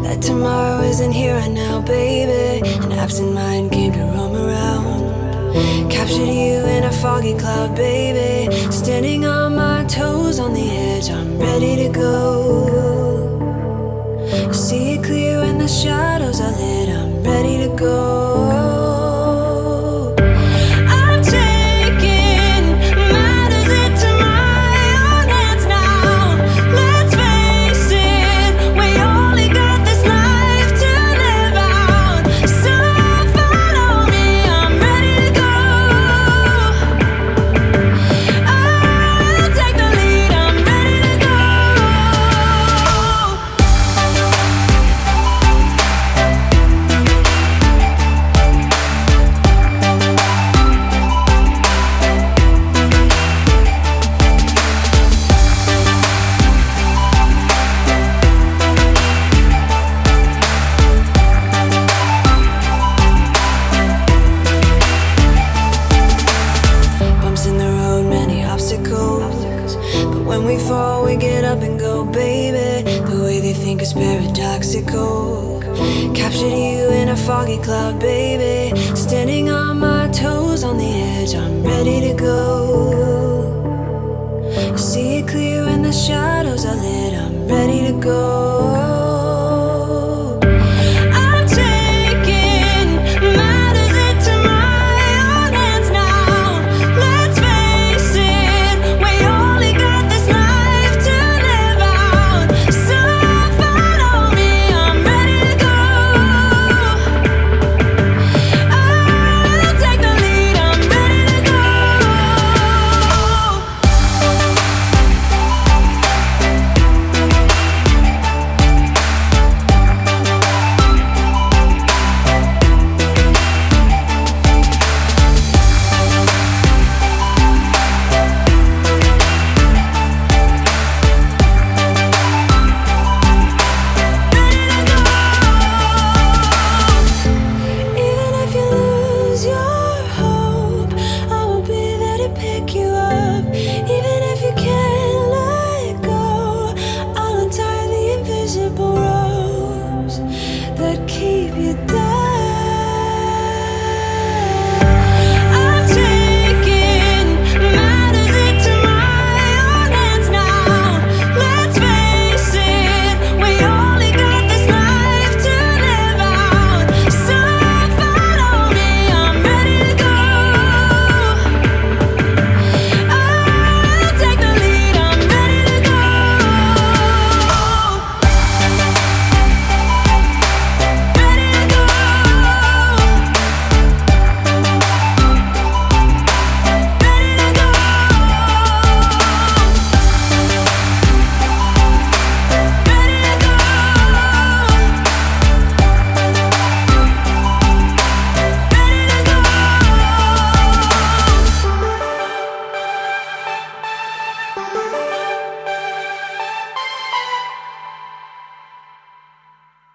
that tomorrow isn't here right now, baby. An absent mind came to roam around, captured you in a foggy cloud, baby. Standing on my toes on the edge, I'm ready to go. See it clear when the shadows are lit, I'm ready to go. Paradoxical, captured you in a foggy cloud, baby. Standing on my toes on the edge, I'm ready to go. See it clear when the shadows are lit, I'm ready to go. That keep you down.